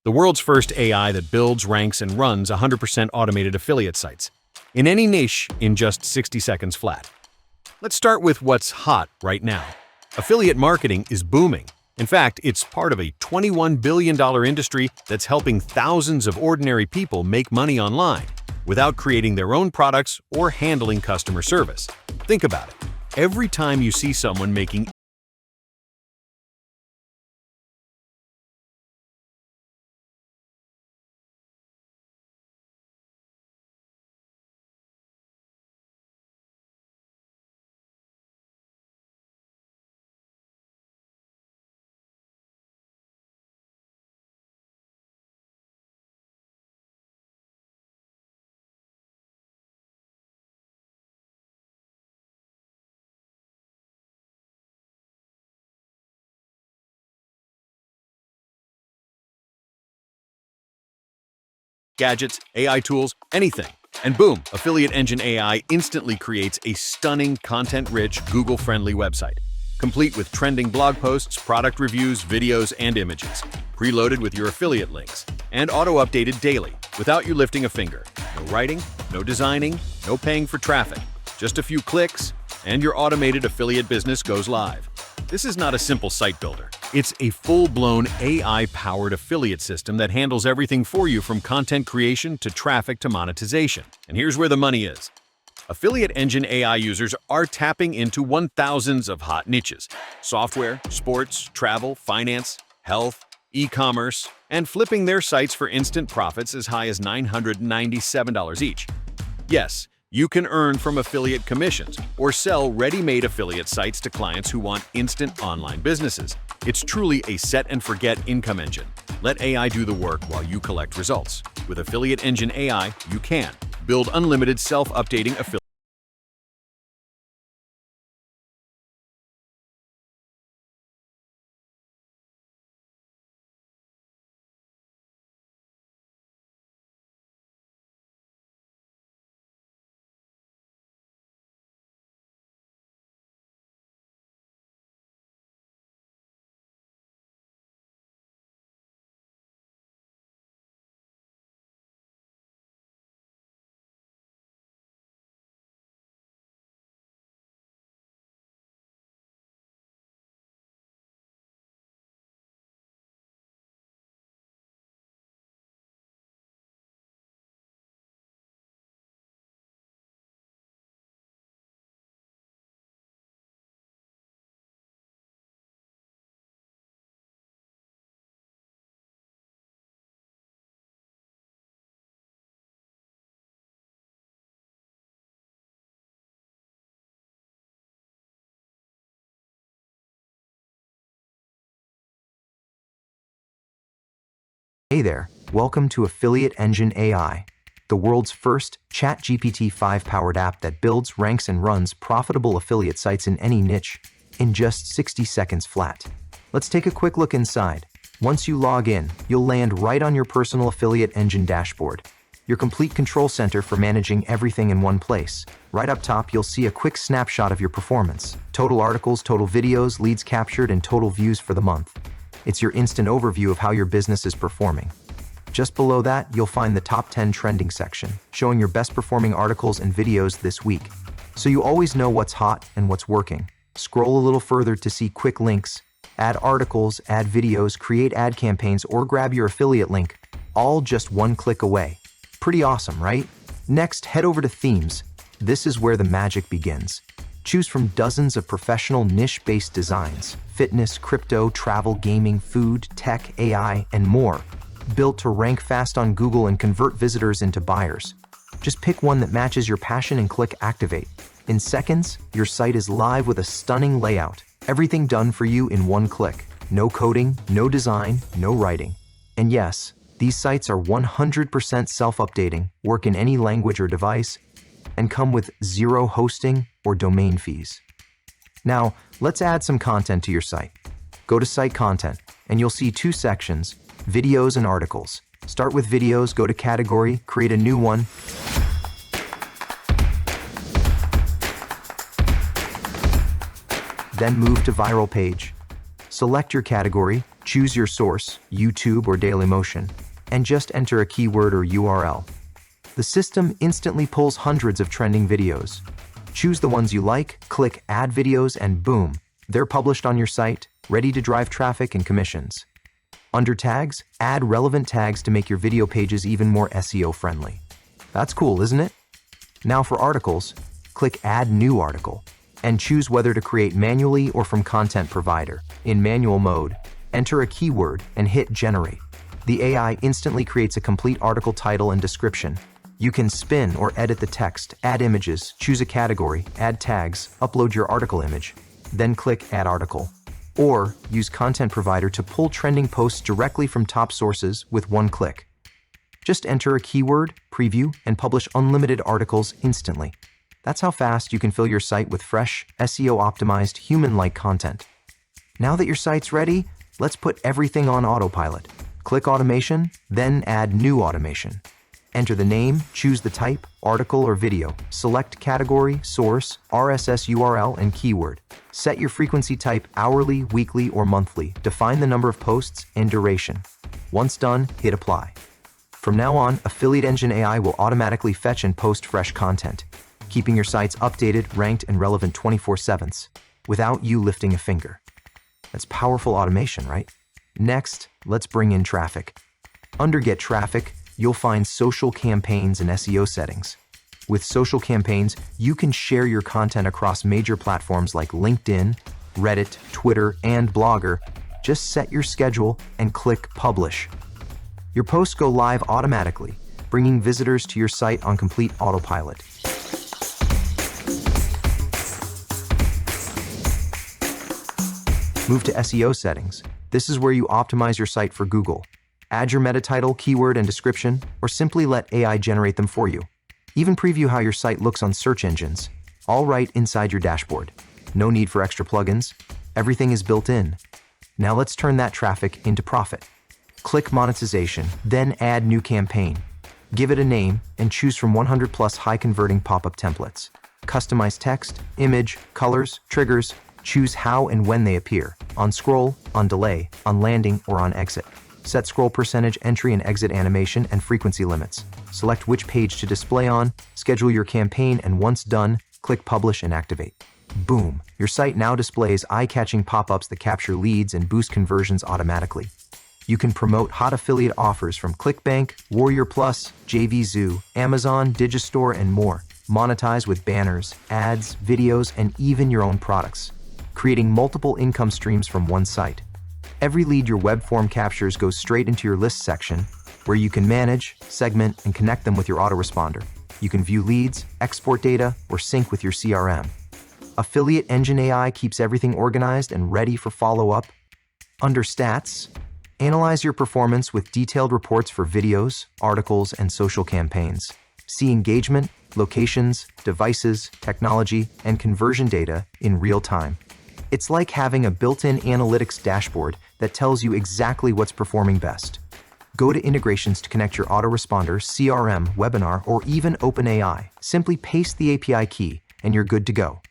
the world's first AI that builds, ranks, and runs 100% automated affiliate sites, in any niche in just 60 seconds flat. Let's start with what's hot right now. Affiliate marketing is booming. In fact, it's part of a $21 billion industry that's helping thousands of ordinary people make money online without creating their own products or handling customer service. Think about it. Every time you see someone making gadgets, AI tools, anything. And boom, Affiliate Engine AI instantly creates a stunning, content-rich, Google-friendly website, complete with trending blog posts, product reviews, videos, and images, preloaded with your affiliate links, and auto-updated daily, without you lifting a finger. No writing, no designing, no paying for traffic. Just a few clicks, and your automated affiliate business goes live. This is not a simple site builder. It's a full-blown AI-powered affiliate system that handles everything for you from content creation to traffic to monetization. And here's where the money is. Affiliate Engine AI users are tapping into 1,000s of hot niches: software, sports, travel, finance, health, e-commerce, and flipping their sites for instant profits as high as $997 each. Yes, you can earn from affiliate commissions or sell ready-made affiliate sites to clients who want instant online businesses. It's truly a set-and-forget income engine. Let AI do the work while you collect results. With Affiliate Engine AI, you can build unlimited self-updating affiliate. Hey there, welcome to Affiliate Engine AI, the world's first ChatGPT 5-powered app that builds, ranks, and runs profitable affiliate sites in any niche in just 60 seconds flat. Let's take a quick look inside. Once you log in, you'll land right on your personal Affiliate Engine dashboard, your complete control center for managing everything in one place. Right up top, you'll see a quick snapshot of your performance: total articles, total videos, leads captured, and total views for the month. It's your instant overview of how your business is performing. Just below that, you'll find the top 10 trending section, showing your best performing articles and videos this week. So you always know what's hot and what's working. Scroll a little further to see quick links, add articles, add videos, create ad campaigns, or grab your affiliate link, all just one click away. Pretty awesome, right? Next, head over to themes. This is where the magic begins. Choose from dozens of professional niche-based designs: fitness, crypto, travel, gaming, food, tech, AI, and more, built to rank fast on Google and convert visitors into buyers. Just pick one that matches your passion and click Activate. In seconds, your site is live with a stunning layout. Everything done for you in one click. No coding, no design, no writing. And yes, these sites are 100% self-updating, work in any language or device, and come with zero hosting or domain fees. Now, let's add some content to your site. Go to Site Content, and you'll see two sections: videos and articles. Start with videos, go to Category, create a new one. Then move to Viral Page. Select your category, Choose your source, YouTube or Dailymotion, and just enter a keyword or URL. The system instantly pulls hundreds of trending videos. Choose the ones you like, click Add Videos, and boom, they're published on your site, ready to drive traffic and commissions. Under tags, add relevant tags to make your video pages even more SEO friendly. That's cool, isn't it? Now for articles, click Add New Article and choose whether to create manually or from content provider. In manual mode, enter a keyword and hit Generate. The AI instantly creates a complete article title and description. You can spin or edit the text, add images, choose a category, add tags, upload your article image, then click Add Article. Or use Content Provider to pull trending posts directly from top sources with one click. Just enter a keyword, preview, and publish unlimited articles instantly. That's how fast you can fill your site with fresh, SEO-optimized, human-like content. Now that your site's ready, let's put everything on autopilot. Click Automation, then add New Automation. Enter the name, choose the type, article or video, select category, source, RSS URL, and keyword. Set your frequency type hourly, weekly, or monthly. Define the number of posts and duration. Once done, hit Apply. From now on, Affiliate Engine AI will automatically fetch and post fresh content, keeping your sites updated, ranked, and relevant 24/7 without you lifting a finger. That's powerful automation, right? Next, let's bring in traffic. Under Get Traffic, you'll find social campaigns and SEO settings. With social campaigns, you can share your content across major platforms like LinkedIn, Reddit, Twitter, and Blogger. Just set your schedule and click Publish. Your posts go live automatically, bringing visitors to your site on complete autopilot. Move to SEO settings. This is where you optimize your site for Google. Add your meta title, keyword, and description, or simply let AI generate them for you. Even preview how your site looks on search engines, all right inside your dashboard. No need for extra plugins. Everything is built in. Now let's turn that traffic into profit. Click Monetization, then add New Campaign. Give it a name and choose from 100+ high-converting pop-up templates. Customize text, image, colors, triggers. Choose how and when they appear, on scroll, on delay, on landing, or on exit. Set scroll percentage, entry and exit animation, and frequency limits. Select which page to display on, schedule your campaign, and once done, click Publish and activate. Boom! Your site now displays eye-catching pop-ups that capture leads and boost conversions automatically. You can promote hot affiliate offers from ClickBank, Warrior Plus, JVZoo, Amazon, Digistore, and more. Monetize with banners, ads, videos, and even your own products, creating multiple income streams from one site. Every lead your web form captures goes straight into your list section, where you can manage, segment, and connect them with your autoresponder. You can view leads, export data, or sync with your CRM. Affiliate Engine AI keeps everything organized and ready for follow-up. Under Stats, analyze your performance with detailed reports for videos, articles, and social campaigns. See engagement, locations, devices, technology, and conversion data in real time. It's like having a built-in analytics dashboard that tells you exactly what's performing best. Go to integrations to connect your autoresponder, CRM, webinar, or even OpenAI. Simply paste the API key, and you're good to go.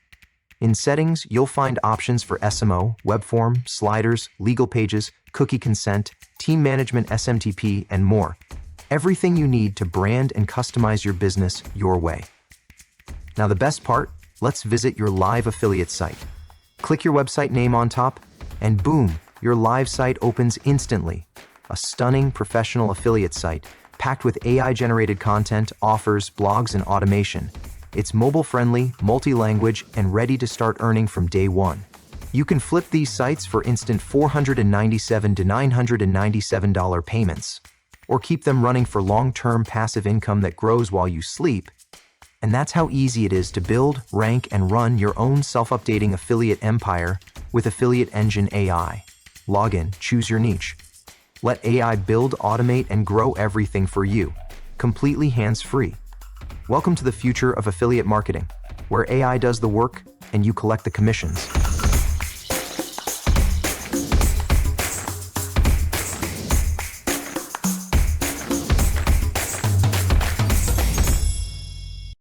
In settings, you'll find options for SMO, web form, sliders, legal pages, cookie consent, team management, SMTP, and more. Everything you need to brand and customize your business your way. Now the best part, let's visit your live affiliate site. Click your website name on top, and boom, your live site opens instantly. A stunning professional affiliate site, packed with AI-generated content, offers, blogs, and automation. It's mobile-friendly, multi-language, and ready to start earning from day one. You can flip these sites for instant $497 to $997 payments, or keep them running for long-term passive income that grows while you sleep. And that's how easy it is to build, rank, and run your own self-updating affiliate empire with Affiliate Engine AI. Log in, choose your niche. Let AI build, automate, and grow everything for you, completely hands-free. Welcome to the future of affiliate marketing, where AI does the work and you collect the commissions.